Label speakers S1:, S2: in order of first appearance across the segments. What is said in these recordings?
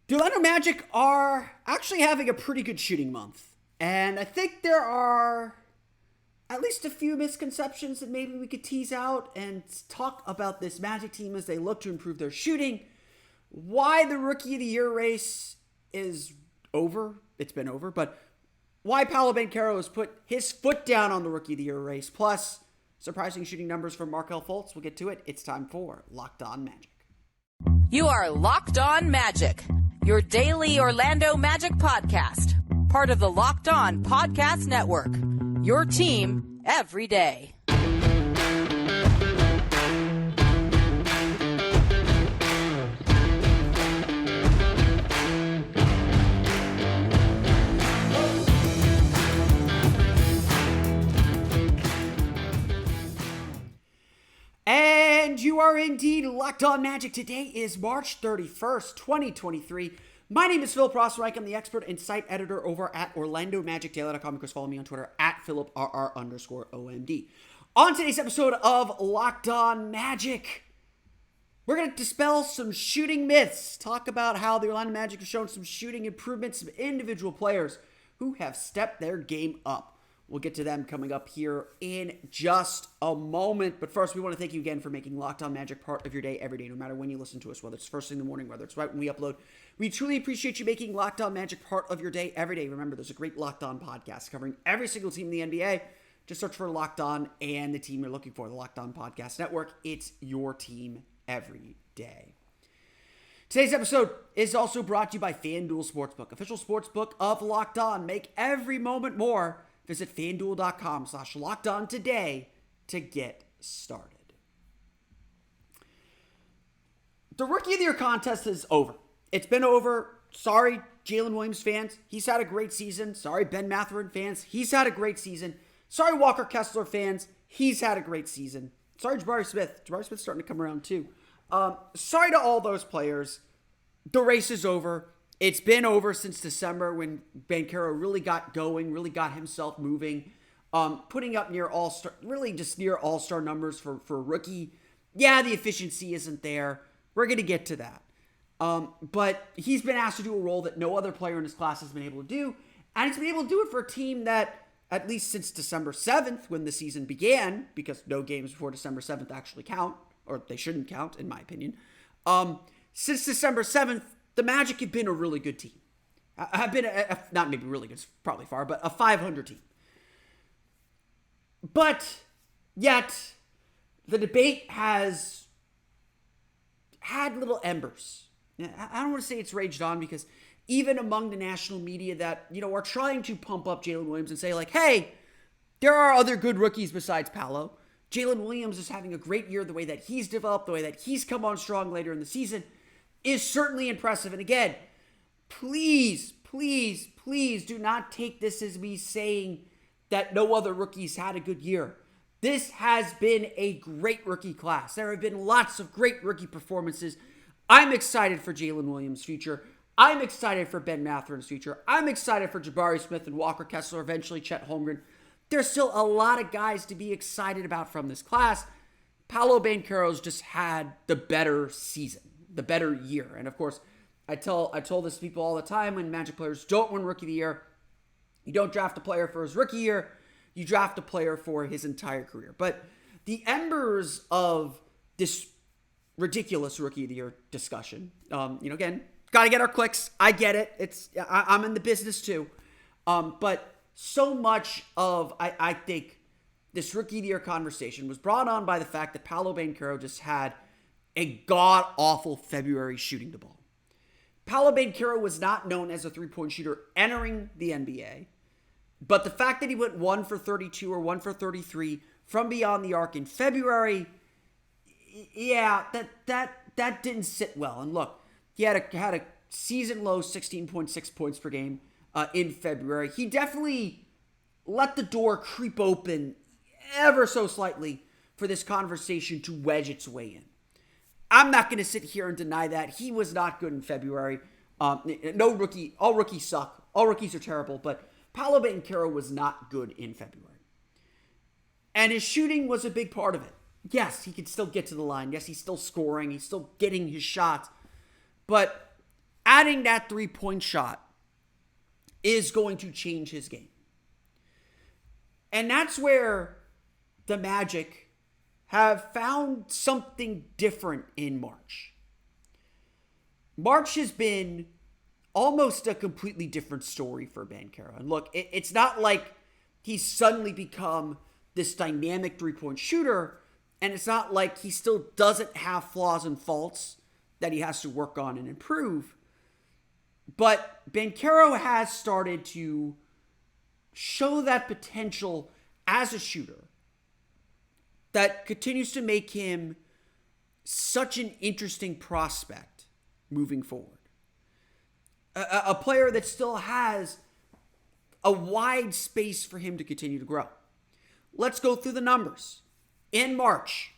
S1: The Orlando Magic are actually having a pretty good shooting month. And I think there are at least a few misconceptions that maybe we could tease out and talk about this Magic team as they look to improve their shooting. Why the Rookie of the Year race is over. It's been over. But why Paolo Banchero has put his foot down on the Rookie of the Year race. Plus, surprising shooting numbers from Markelle Fultz. We'll get to it. It's time for Locked On Magic.
S2: You are Locked On Magic, your daily Orlando Magic podcast. Part of the Locked On Podcast Network, your team every day.
S1: And you are indeed Locked On Magic. Today is March 31st, 2023. My name is Philip Rossreich. I'm the expert and site editor over at OrlandoMagicDaily.com. Of course, follow me on Twitter at PhilipRR_OMD. On today's episode of Locked On Magic, we're going to dispel some shooting myths, talk about how the Orlando Magic have shown some shooting improvements, some individual players who have stepped their game up. We'll get to them coming up here in just a moment. But first, we want to thank you again for making Locked On Magic part of your day every day, no matter when you listen to us, whether it's first thing in the morning, whether it's right when we upload. We truly appreciate you making Locked On Magic part of your day every day. Remember, there's a great Locked On podcast covering every single team in the NBA. Just search for Locked On and the team you're looking for, the Locked On Podcast Network. It's your team every day. Today's episode is also brought to you by FanDuel Sportsbook, official sportsbook of Locked On. Make every moment more. Visit FanDuel.com/LockedOn today to get started. The Rookie of the Year contest is over. It's been over. Sorry, Jalen Williams fans. He's had a great season. Sorry, Ben Mathurin fans. He's had a great season. Sorry, Walker Kessler fans. He's had a great season. Sorry, Jabari Smith. Jabari Smith's starting to come around too. Sorry to all those players. The race is over. It's been over since December when Banchero really got going, really got himself moving, putting up near all-star, really just near all-star numbers for a rookie. Yeah, the efficiency isn't there. We're going to get to that. But he's been asked to do a role that no other player in his class has been able to do, and he's been able to do it for a team that, at least since December 7th, when the season began, because no games before December 7th actually count, or they shouldn't count, in my opinion. Since December 7th, the Magic have been a really good team. Have been, not maybe really good, it's probably far, but a 500 team. But yet, the debate has had little embers. I don't want to say it's raged on because even among the national media that, are trying to pump up Jalen Williams and say like, hey, there are other good rookies besides Paolo. Jalen Williams is having a great year. The way that he's developed, the way that he's come on strong later in the season is certainly impressive. And again, please do not take this as me saying that no other rookies had a good year. This has been a great rookie class. There have been lots of great rookie performances. I'm excited for Jalen Williams' future. I'm excited for Ben Mathurin's future. I'm excited for Jabari Smith and Walker Kessler, eventually Chet Holmgren. There's still a lot of guys to be excited about from this class. Paolo Banchero's just had the better season, the better year. And of course, I told this to people all the time when Magic players don't win Rookie of the Year. You don't draft a player for his rookie year. You draft a player for his entire career. But the embers of this ridiculous Rookie of the Year discussion, again, got to get our clicks. I get it. I'm in the business too. But so much of, I think, this Rookie of the Year conversation was brought on by the fact that Paolo Banchero just had a god-awful February shooting the ball. Paolo Banchero was not known as a three-point shooter entering the NBA, but the fact that he went 1 for 32 or 1 for 33 from beyond the arc in February, yeah, that didn't sit well. And look, he had a season-low 16.6 points per game in February. He definitely let the door creep open ever so slightly for this conversation to wedge its way in. I'm not going to sit here and deny that. He was not good in February. No rookie. All rookies suck. All rookies are terrible. But Paolo Banchero was not good in February. And his shooting was a big part of it. Yes, he could still get to the line. Yes, he's still scoring. He's still getting his shots. But adding that three-point shot is going to change his game. And that's where the Magic have found something different in March. March has been almost a completely different story for Banchero. And look, it's not like he's suddenly become this dynamic three-point shooter, and it's not like he still doesn't have flaws and faults that he has to work on and improve. But Banchero has started to show that potential as a shooter that continues to make him such an interesting prospect moving forward. A player that still has a wide space for him to continue to grow. Let's go through the numbers. In March,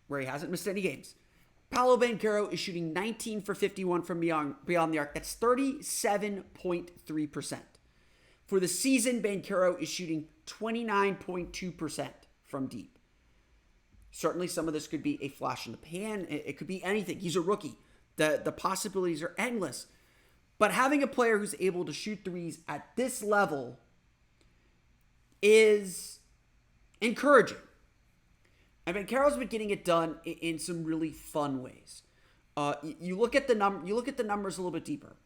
S1: where he hasn't missed any games, Paolo Banchero is shooting 19 for 51 from beyond the arc. That's 37.3%. For the season, Banchero is shooting 29.2% from deep. Certainly some of this could be a flash in the pan. It could be anything. He's a rookie. The possibilities are endless. But having a player who's able to shoot threes at this level is encouraging. And Banchero's been getting it done in some really fun ways. You look at the numbers a little bit deeper.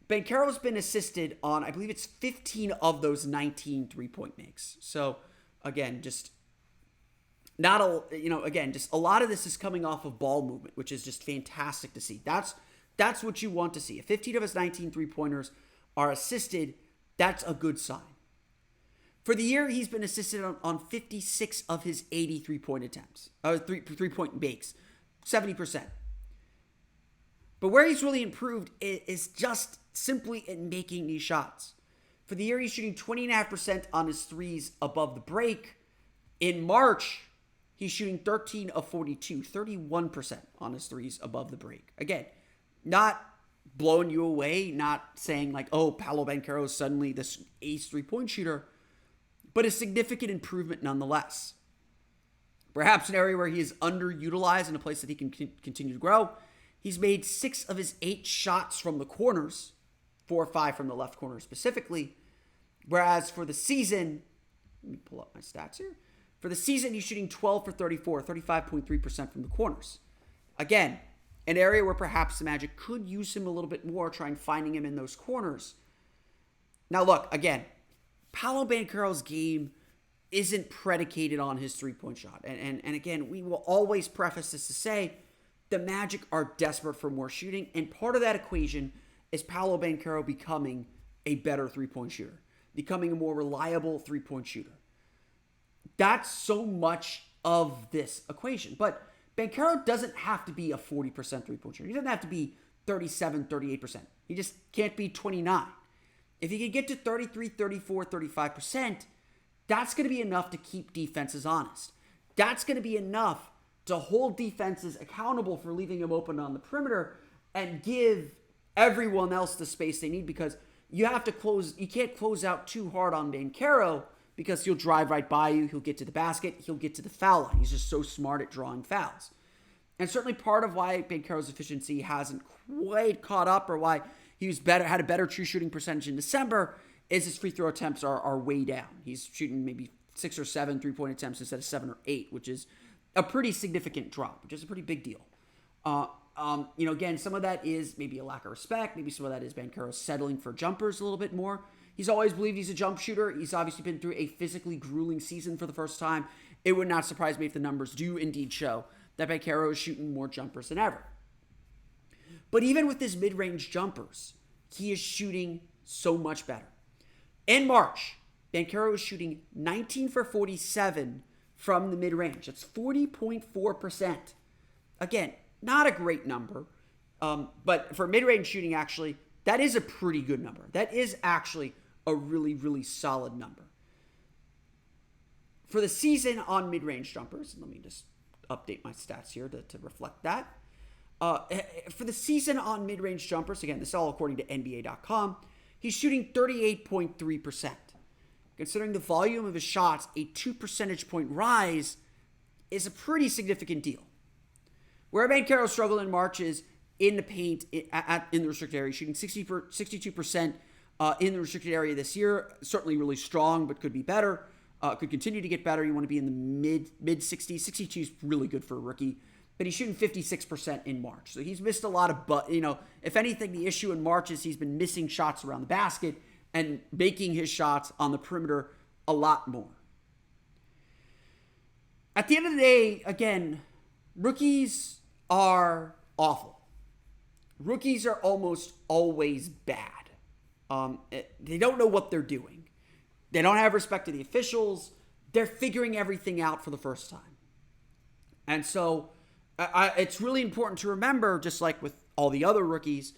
S1: Banchero's been assisted on, I believe it's 15 of those 19 three-point makes. So again, just a lot of this is coming off of ball movement, which is just fantastic to see. That's what you want to see. If 15 of his 19 three-pointers are assisted, that's a good sign. For the year, he's been assisted on 56 of his 80 three-point attempts. Three-point makes. 70%. But where he's really improved is just simply in making these shots. For the year, he's shooting 20.5% on his threes above the break. In March, he's shooting 13 of 42, 31% on his threes above the break. Again, not blowing you away, not saying like, oh, Paolo Banchero is suddenly this ace three-point shooter, but a significant improvement nonetheless. Perhaps an area where he is underutilized in a place that he can continue to grow. He's made 6 of his 8 shots from the corners, 4 or 5 from the left corner specifically. Whereas for the season, let me pull up my stats here. For the season, he's shooting 12 for 34, 35.3% from the corners. Again, an area where perhaps the Magic could use him a little bit more, trying finding him in those corners. Now look, again, Paolo Banchero's game isn't predicated on his three-point shot. And again, we will always preface this to say the Magic are desperate for more shooting. And part of that equation is Paolo Banchero becoming a better three-point shooter, becoming a more reliable three-point shooter. That's so much of this equation. But Banchero doesn't have to be a 40% three-point shooter. He doesn't have to be 37, 38%. He just can't be 29. If he can get to 33, 34, 35%, that's going to be enough to keep defenses honest. That's going to be enough to hold defenses accountable for leaving him open on the perimeter and give everyone else the space they need, because you can't close out too hard on Banchero because he'll drive right by you, he'll get to the basket, he'll get to the foul line. He's just so smart at drawing fouls. And certainly part of why Banchero's efficiency hasn't quite caught up, or why he had a better true shooting percentage in December, is his free throw attempts are way down. He's shooting maybe 6 or 7 three-point attempts instead of 7 or 8, which is a pretty significant drop, which is a pretty big deal. Again, some of that is maybe a lack of respect. Maybe some of that is Banchero settling for jumpers a little bit more. He's always believed he's a jump shooter. He's obviously been through a physically grueling season for the first time. It would not surprise me if the numbers do indeed show that Banchero is shooting more jumpers than ever. But even with his mid-range jumpers, he is shooting so much better. In March, Banchero is shooting 19 for 47 from the mid-range. That's 40.4%. Again, not a great number, but for mid-range shooting, actually, that is a pretty good number. That is actually a really, really solid number. For the season on mid-range jumpers, let me just update my stats here to reflect that. For the season on mid-range jumpers, again, this is all according to NBA.com, he's shooting 38.3%. Considering the volume of his shots, a 2 percentage point rise is a pretty significant deal. Where Banchero struggled in March is in the paint in the restricted area, shooting 62% in the restricted area this year. Certainly really strong, but could be better. Could continue to get better. You want to be in the mid 60s. 62 is really good for a rookie. But he's shooting 56% in March. So he's missed a lot of, if anything, the issue in March is he's been missing shots around the basket and making his shots on the perimeter a lot more. At the end of the day, again, rookies are awful. Rookies are almost always bad. They don't know what they're doing. They don't have respect to the officials. They're figuring everything out for the first time. And so it's really important to remember, just like with all the other rookies,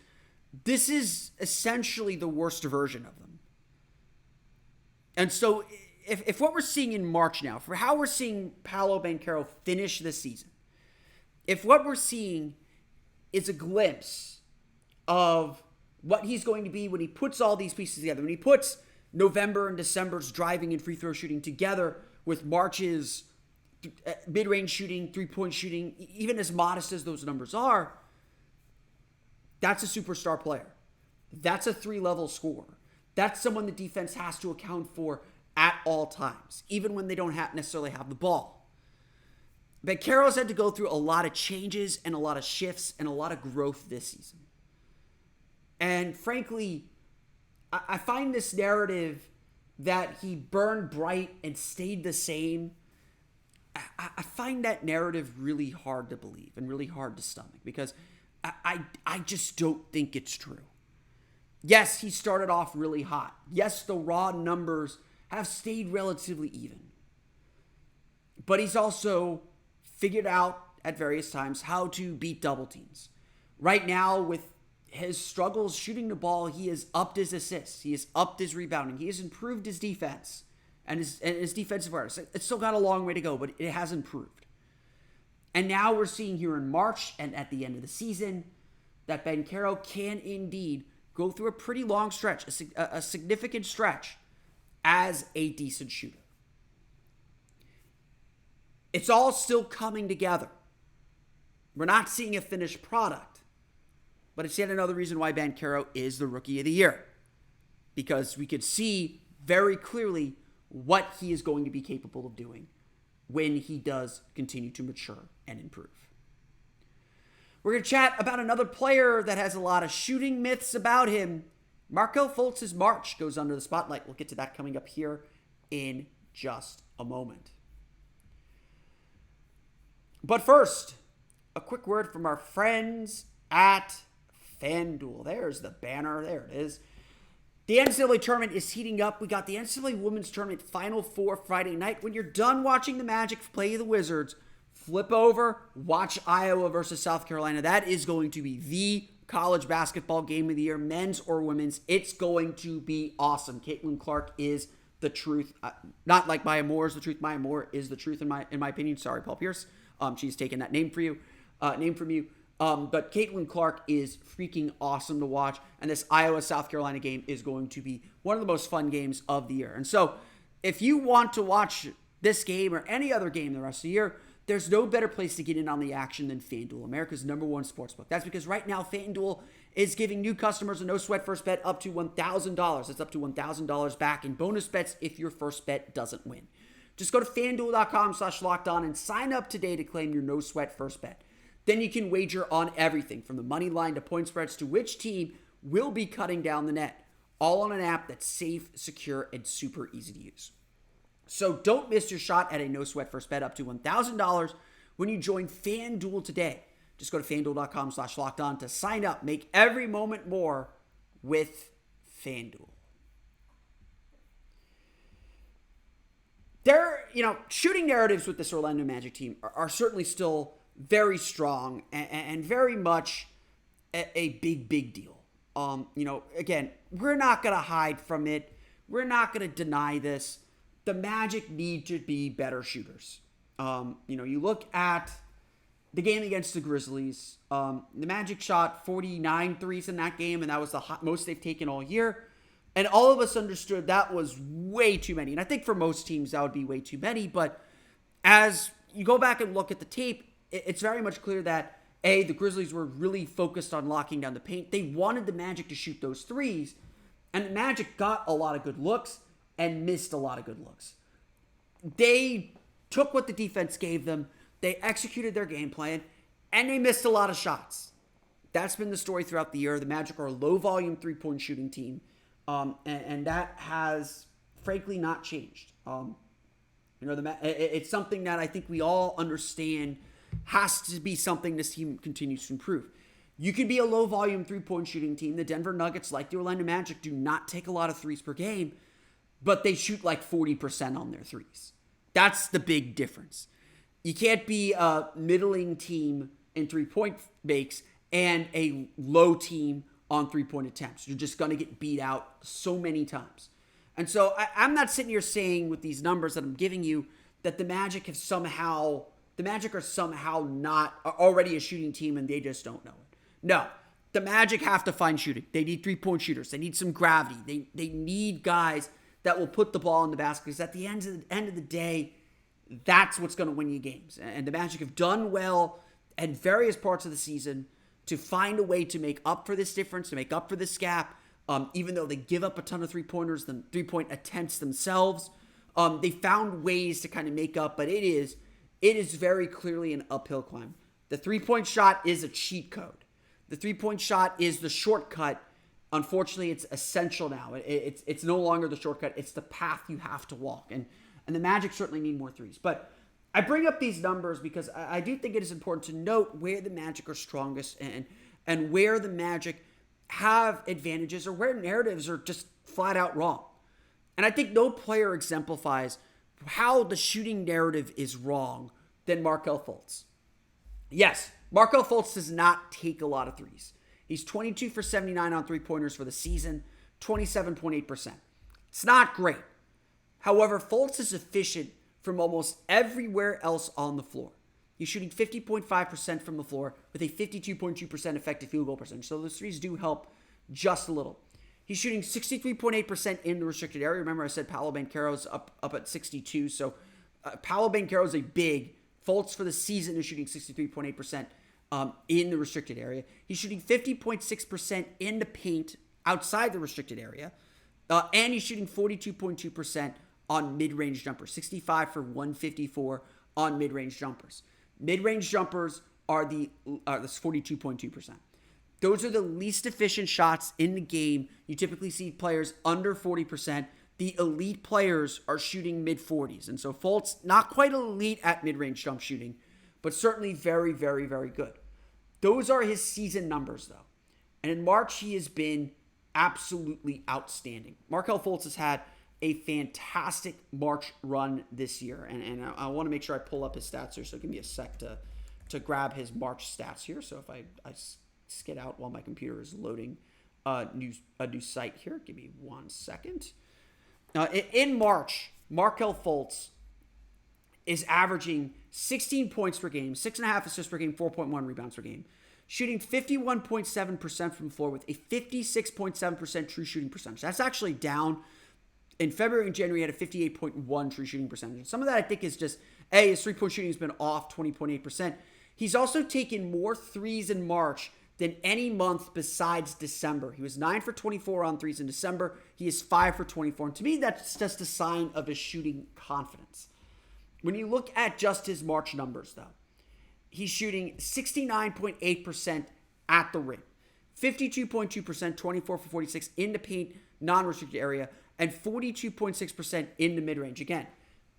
S1: this is essentially the worst version of them. And so if what we're seeing in March now, for how we're seeing Paolo Banchero finish this season, if what we're seeing is a glimpse of what he's going to be when he puts all these pieces together, when he puts November and December's driving and free throw shooting together with March's mid-range shooting, three-point shooting, even as modest as those numbers are, that's a superstar player. That's a three-level scorer. That's someone the defense has to account for at all times, even when they don't necessarily have the ball. Banchero's had to go through a lot of changes and a lot of shifts and a lot of growth this season. And frankly, I find this narrative that he burned bright and stayed the same, I find that narrative really hard to believe and really hard to stomach, because I just don't think it's true. Yes, he started off really hot. Yes, the raw numbers have stayed relatively even. But he's also figured out at various times how to beat double teams. Right now, with his struggles shooting the ball, he has upped his assists. He has upped his rebounding. He has improved his defense and his defensive awareness. It's still got a long way to go, but it has improved. And now we're seeing here in March and at the end of the season that Banchero can indeed go through a pretty long stretch, a significant stretch, as a decent shooter. It's all still coming together. We're not seeing a finished product. But it's yet another reason why Banchero is the Rookie of the Year. Because we could see very clearly what he is going to be capable of doing when he does continue to mature and improve. We're going to chat about another player that has a lot of shooting myths about him. Markelle Fultz's March goes under the spotlight. We'll get to that coming up here in just a moment. But first, a quick word from our friends at FanDuel. There's the banner. There it is. The NCAA tournament is heating up. We got the NCAA Women's Tournament Final Four Friday night. When you're done watching the Magic play the Wizards, flip over, watch Iowa versus South Carolina. That is going to be the college basketball game of the year, men's or women's. It's going to be awesome. Caitlin Clark is the truth. Not like Maya Moore is the truth. Maya Moore is the truth in my opinion. Sorry, Paul Pierce. She's taken that name from you. But Caitlin Clark is freaking awesome to watch. And this Iowa-South Carolina game is going to be one of the most fun games of the year. And so if you want to watch this game or any other game the rest of the year, there's no better place to get in on the action than FanDuel, America's #1 sportsbook. That's because right now FanDuel is giving new customers a no-sweat first bet up to $1,000. That's up to $1,000 back in bonus bets if your first bet doesn't win. Just go to FanDuel.com/lockedon and sign up today to claim your no-sweat first bet. Then you can wager on everything from the money line to point spreads to which team will be cutting down the net. All on an app that's safe, secure, and super easy to use. So don't miss your shot at a no-sweat first bet up to $1,000 when you join FanDuel today. Just go to FanDuel.com/lockedon to sign up. Make every moment more with FanDuel. Shooting narratives with this Orlando Magic team are certainly still very strong and very much a big deal. Again, we're not going to hide from it. We're not going to deny this. The Magic need to be better shooters. You look at the game against the Grizzlies. The Magic shot 49 threes in that game, and that was the most they've taken all year. And all of us understood that was way too many. And I think for most teams, that would be way too many. But as you go back and look at the tape, it's very much clear that The Grizzlies were really focused on locking down the paint. They wanted the Magic to shoot those threes, and the Magic got a lot of good looks and missed a lot of good looks. They took what the defense gave them, they executed their game plan, and they missed a lot of shots. That's been the story throughout the year. The Magic are a low-volume three-point shooting team, and that has, frankly, not changed. It's something that I think we all understand has to be something this team continues to improve. You can be a low-volume three-point shooting team. The Denver Nuggets, like the Orlando Magic, do not take a lot of threes per game, but they shoot like 40% on their threes. That's the big difference. You can't be a middling team in three-point makes and a low team on three-point attempts. You're just going to get beat out so many times. And so I'm not sitting here saying with these numbers that I'm giving you that the Magic are somehow not already a shooting team and they just don't know it. No, the Magic have to find shooting. They need three-point shooters. They need some gravity. They need guys that will put the ball in the basket, because at the end of the day, that's what's going to win you games. And the Magic have done well at various parts of the season to find a way to make up for this difference, to make up for this gap. Even though they give up a ton of three-pointers, the three-point attempts themselves, they found ways to kind of make up, but it is very clearly an uphill climb. The three-point shot is a cheat code. The three-point shot is the shortcut. Unfortunately, it's essential now. It's no longer the shortcut. It's the path you have to walk. And the Magic certainly need more threes. But I bring up these numbers because I do think it is important to note where the Magic are strongest and where the Magic have advantages or where narratives are just flat out wrong. And I think no player exemplifies how the shooting narrative is wrong than Markelle Fultz. Yes, Markelle Fultz does not take a lot of threes. He's 22 for 79 on three-pointers for the season, 27.8%. It's not great. However, Fultz is efficient from almost everywhere else on the floor. He's shooting 50.5% from the floor with a 52.2% effective field goal percentage. So those threes do help just a little. He's shooting 63.8% in the restricted area. Remember, I said Paolo Banchero's up at 62. So Paolo Banchero's a big. Fultz for the season is shooting 63.8% in the restricted area. He's shooting 50.6% in the paint outside the restricted area. And he's shooting 42.2% on mid-range jumpers. 65 for 154 on mid-range jumpers. Mid-range jumpers are that's 42.2%. Those are the least efficient shots in the game. You typically see players under 40%. The elite players are shooting mid-40s. And so Fultz, not quite elite at mid-range jump shooting, but certainly very, very, very good. Those are his season numbers, though. And in March, he has been absolutely outstanding. Markelle Fultz has had a fantastic March run this year. And I want to make sure I pull up his stats here, so give me a sec to grab his March stats here. So if I skid out while my computer is loading a new site here, give me 1 second. In March, Markelle Fultz is averaging 16 points per game, 6.5 assists per game, 4.1 rebounds per game, shooting 51.7% from the floor with a 56.7% true shooting percentage. That's actually down. In February and January, he had a 58.1 true shooting percentage. Some of that, I think, is just, his three-point shooting has been off 20.8%. He's also taken more threes in March than any month besides December. He was 9 for 24 on threes in December. He is 5 for 24. And to me, that's just a sign of his shooting confidence. When you look at just his March numbers, though, he's shooting 69.8% at the rim, 52.2%, 24 for 46 in the paint, non-restricted area, and 42.6% in the mid-range. Again,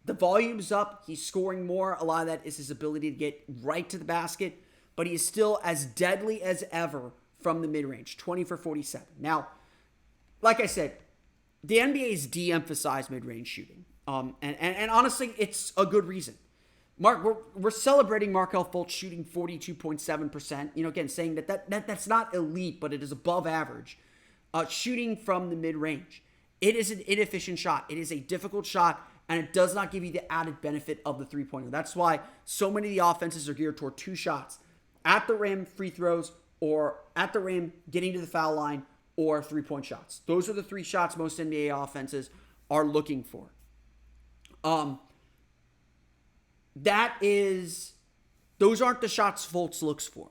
S1: the volume's up. He's scoring more. A lot of that is his ability to get right to the basket, but he is still as deadly as ever from the mid-range, 20 for 47. Now, like I said, the NBA has de-emphasized mid-range shooting. And honestly, it's a good reason. We're celebrating Markelle Fultz shooting 42.7%. Again, saying that's not elite, but it is above average. Shooting from the mid-range. It is an inefficient shot. It is a difficult shot, and it does not give you the added benefit of the three-pointer. That's why so many of the offenses are geared toward two shots. At the rim, free throws, or at the rim, getting to the foul line, or three-point shots. Those are the three shots most NBA offenses are looking for. Those aren't the shots Fultz looks for.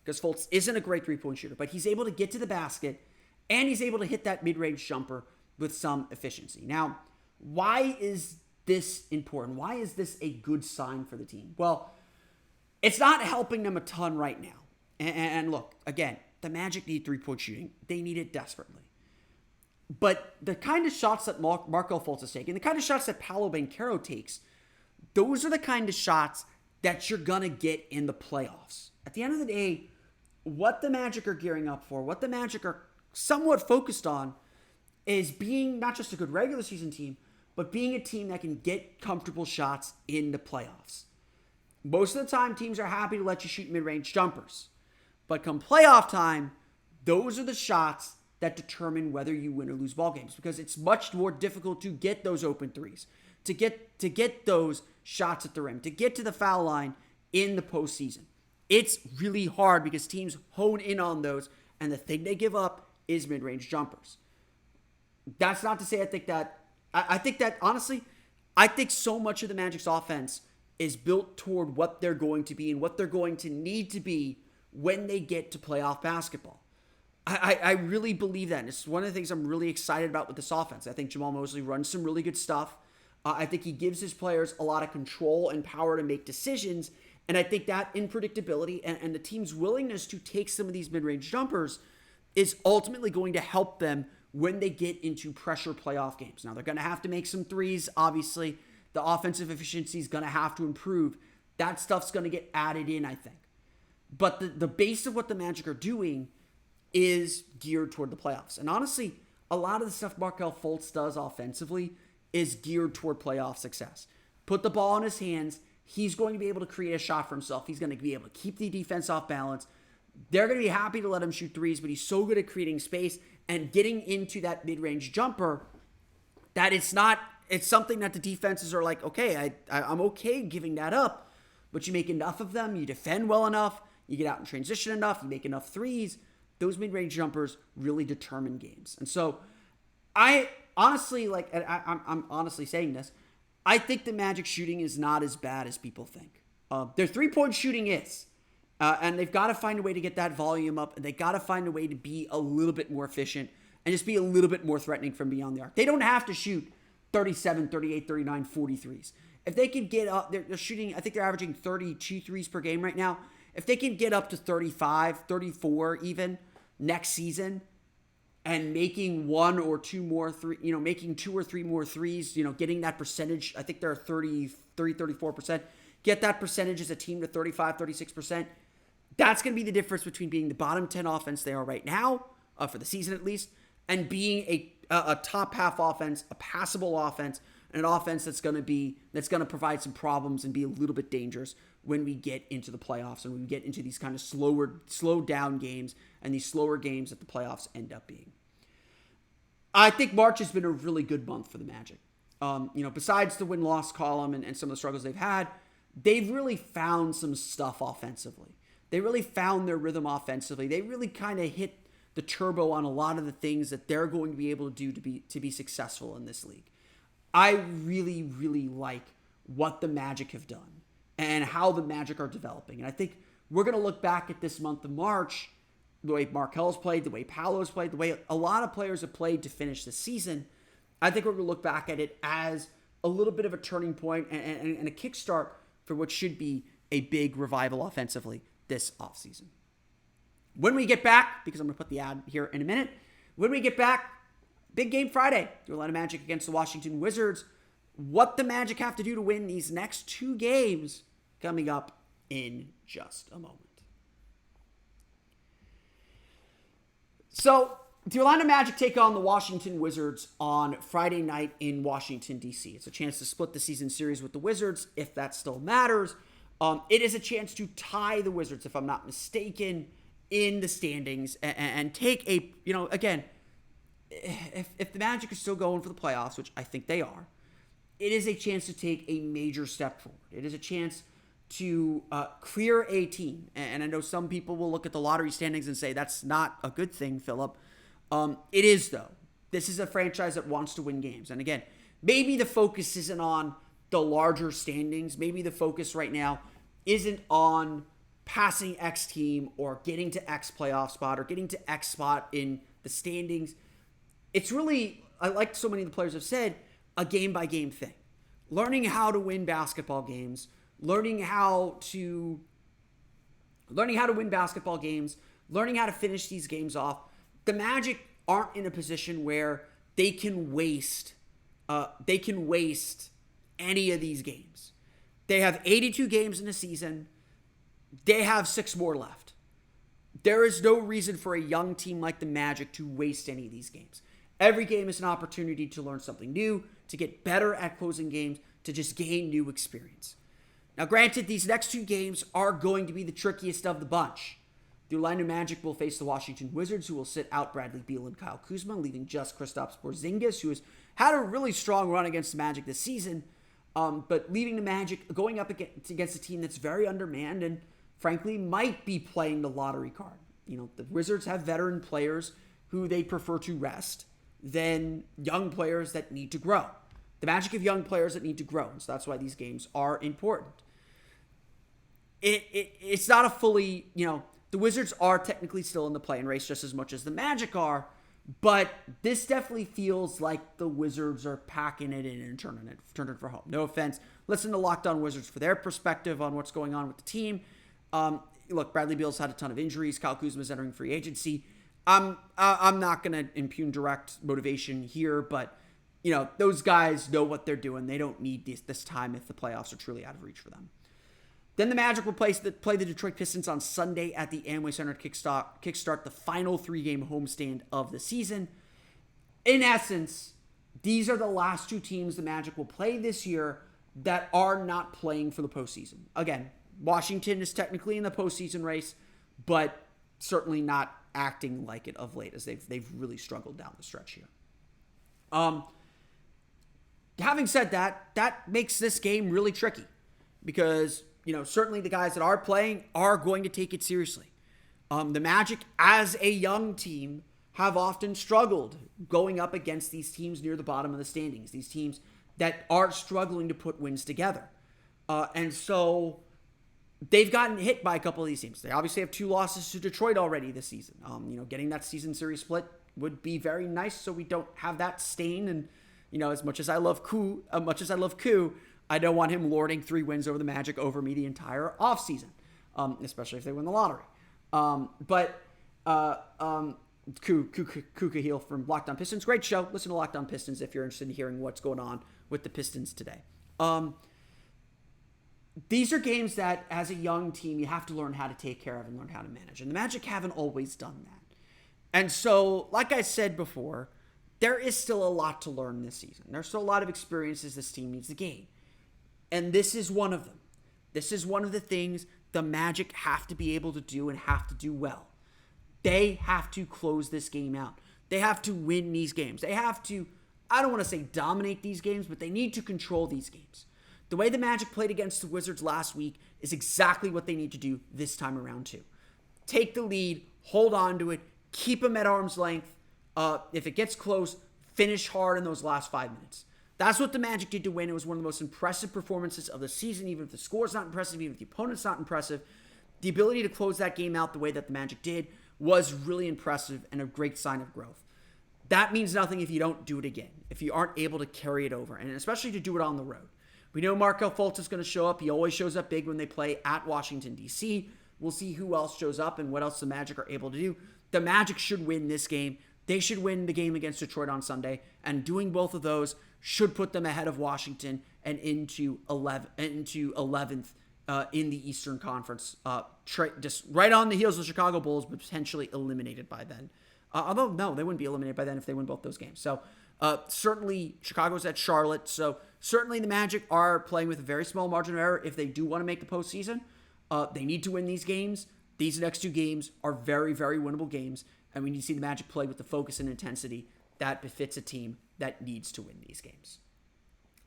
S1: because Fultz isn't a great three-point shooter, but he's able to get to the basket and he's able to hit that mid-range jumper with some efficiency. Now, why is this important? Why is this a good sign for the team? Well, it's not helping them a ton right now. And look, again, the Magic need three-point shooting. They need it desperately. But the kind of shots that Markelle Fultz is taking, the kind of shots that Paolo Banchero takes, those are the kind of shots that you're going to get in the playoffs. At the end of the day, what the Magic are gearing up for, what the Magic are somewhat focused on, is being not just a good regular season team, but being a team that can get comfortable shots in the playoffs. Most of the time, teams are happy to let you shoot mid-range jumpers. But come playoff time, those are the shots that determine whether you win or lose ball games, because it's much more difficult to get those open threes, to get those shots at the rim, to get to the foul line in the postseason. It's really hard because teams hone in on those, and the thing they give up is mid-range jumpers. That's not to say I think that honestly, I think so much of the Magic's offense is built toward what they're going to be and what they're going to need to be when they get to playoff basketball. I really believe that. And it's one of the things I'm really excited about with this offense. I think Jamal Mosley runs some really good stuff. I think he gives his players a lot of control and power to make decisions. And I think that unpredictability and the team's willingness to take some of these mid-range jumpers is ultimately going to help them when they get into pressure playoff games. Now, they're going to have to make some threes, obviously. The offensive efficiency is going to have to improve. That stuff's going to get added in, I think. But the base of what the Magic are doing is geared toward the playoffs. And honestly, a lot of the stuff Markelle Fultz does offensively is geared toward playoff success. Put the ball in his hands. He's going to be able to create a shot for himself. He's going to be able to keep the defense off balance. They're going to be happy to let him shoot threes, but he's so good at creating space and getting into that mid-range jumper that it's something that the defenses are like, okay, I'm okay giving that up, but you make enough of them, you defend well enough, you get out in transition enough, you make enough threes. Those mid-range jumpers really determine games. And so I honestly, I'm honestly saying this, I think the Magic shooting is not as bad as people think. Their three-point shooting is. And they've got to find a way to get that volume up. And they got to find a way to be a little bit more efficient and just be a little bit more threatening from beyond the arc. They don't have to shoot 37, 38, 39, 43s. If they can get up, they're shooting, I think they're averaging 32 threes per game right now. If they can get up to 35, 34 even next season and making one or two more making two or three more threes, getting that percentage, I think they're 34%. Get that percentage as a team to 35, 36%. That's going to be the difference between being the bottom 10 offense they are right now, for the season at least, and being a top half offense, a passable offense, and an offense that's going to provide some problems and be a little bit dangerous when we get into the playoffs and when we get into these kind of slow down games and these slower games that the playoffs end up being. I think March has been a really good month for the Magic. Besides the win-loss column and some of the struggles they've had, they've really found some stuff offensively. They really found their rhythm offensively. They really kind of hit the turbo on a lot of the things that they're going to be able to do to be successful in this league. I really, really like what the Magic have done and how the Magic are developing. And I think we're going to look back at this month of March, the way Markelle's played, the way Paolo's played, the way a lot of players have played to finish the season. I think we're going to look back at it as a little bit of a turning point and a kickstart for what should be a big revival offensively this offseason. When we get back, because I'm going to put the ad here in a minute, when we get back, big game Friday, the Orlando Magic against the Washington Wizards. What the Magic have to do to win these next two games coming up in just a moment. So, the Orlando Magic take on the Washington Wizards on Friday night in Washington, D.C. It's a chance to split the season series with the Wizards, if that still matters. It is a chance to tie the Wizards, if I'm not mistaken, in the standings and take a, again, if the Magic are still going for the playoffs, which I think they are, it is a chance to take a major step forward. It is a chance to clear a team. And I know some people will look at the lottery standings and say, that's not a good thing, Philip. It is, though. This is a franchise that wants to win games. And again, maybe the focus isn't on the larger standings. Maybe the focus right now isn't on passing X team or getting to X playoff spot or getting to X spot in the standings. It's really, like so many of the players have said, a game-by-game thing. Learning how to win basketball games, learning how to win basketball games, learning how to finish these games off. The Magic aren't in a position where they can waste any of these games. They have 82 games in a season. They have 6 more left. There is no reason for a young team like the Magic to waste any of these games. Every game is an opportunity to learn something new, to get better at closing games, to just gain new experience. Now, granted, these next 2 games are going to be the trickiest of the bunch. The Orlando Magic will face the Washington Wizards, who will sit out Bradley Beal and Kyle Kuzma, leaving just Kristaps Porzingis, who has had a really strong run against the Magic this season, but leaving the Magic going up against a team that's very undermanned and, frankly, might be playing the lottery card. The Wizards have veteran players who they prefer to rest than young players that need to grow. The Magic have young players that need to grow, and so that's why these games are important. It's not a fully, the Wizards are technically still in the play-in race just as much as the Magic are, but this definitely feels like the Wizards are packing it in and turning it for home. No offense. Listen to Locked On Wizards for their perspective on what's going on with the team. Look, Bradley Beal's had a ton of injuries. Kyle Kuzma's entering free agency. I'm not going to impugn direct motivation here, but those guys know what they're doing. They don't need this time if the playoffs are truly out of reach for them. Then the Magic will play the Detroit Pistons on Sunday at the Amway Center to kickstart the final 3-game homestand of the season. In essence, these are the last 2 teams the Magic will play this year that are not playing for the postseason. Again, Washington is technically in the postseason race, but certainly not acting like it of late, as they've really struggled down the stretch here. Having said that makes this game really tricky because, certainly the guys that are playing are going to take it seriously. The Magic, as a young team, have often struggled going up against these teams near the bottom of the standings, these teams that are struggling to put wins together. And so they've gotten hit by a couple of these teams. They obviously have 2 losses to Detroit already this season. Getting that season series split would be very nice so we don't have that stain. And, as much as I love Koo, I don't want him lording 3 wins over the Magic over me the entire offseason, especially if they win the lottery. Koo Kahil from Locked On Pistons. Great show. Listen to Locked On Pistons if you're interested in hearing what's going on with the Pistons today. These are games that, as a young team, you have to learn how to take care of and learn how to manage. And the Magic haven't always done that. And so, like I said before, there is still a lot to learn this season. There's still a lot of experiences this team needs to gain. And this is one of them. This is one of the things the Magic have to be able to do and have to do well. They have to close this game out. They have to win these games. They have to, I don't want to say dominate these games, but they need to control these games. The way the Magic played against the Wizards last week is exactly what they need to do this time around too. Take the lead, hold on to it, keep them at arm's length. If it gets close, finish hard in those last 5 minutes. That's what the Magic did to win. It was one of the most impressive performances of the season, even if the score's not impressive, even if the opponent's not impressive. The ability to close that game out the way that the Magic did was really impressive and a great sign of growth. That means nothing if you don't do it again, if you aren't able to carry it over, and especially to do it on the road. We know Markelle Fultz is going to show up. He always shows up big when they play at Washington, D.C. We'll see who else shows up and what else the Magic are able to do. The Magic should win this game. They should win the game against Detroit on Sunday, and doing both of those should put them ahead of Washington and into 11th in the Eastern Conference, just right on the heels of the Chicago Bulls, but potentially eliminated by then. Although, no, they wouldn't be eliminated by then if they win both those games. So, certainly, Chicago's at Charlotte. So, certainly the Magic are playing with a very small margin of error if they do want to make the postseason. They need to win these games. These next 2 games are very, very winnable games, and we need to see the Magic play with the focus and intensity that befits a team that needs to win these games.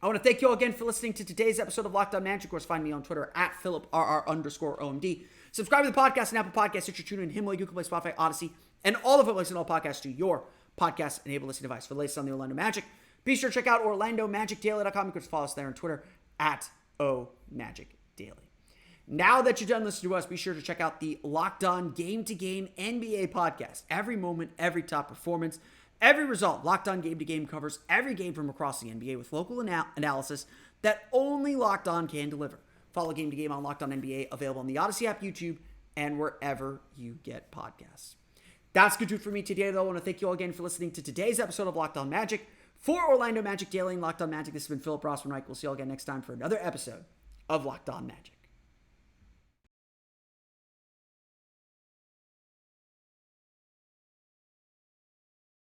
S1: I want to thank you all again for listening to today's episode of Locked On Magic. Of course, find me on Twitter at PhilipRR_OMD. Subscribe to the podcast and Apple Podcasts, Stitcher, TuneIn, Himalaya, Google Play, Spotify, Odyssey, and all of it links in all podcasts to your podcast-enabled listening device. For the latest on the Orlando Magic, be sure to check out OrlandoMagicDaily.com. You can follow us there on Twitter at OMagicDaily. Now that you're done listening to us, be sure to check out the Locked On Game to Game NBA podcast. Every moment, every top performance, every result. Locked On Game to Game covers every game from across the NBA with local analysis that only Locked On can deliver. Follow Game to Game on Locked On NBA, available on the Odyssey app, YouTube, and wherever you get podcasts. That's good for me today, though. I want to thank you all again for listening to today's episode of Locked On Magic. For Orlando Magic Daily and Locked On Magic, this has been Philip Rossman-Reich. We'll see you all again next time for another episode of Locked On Magic.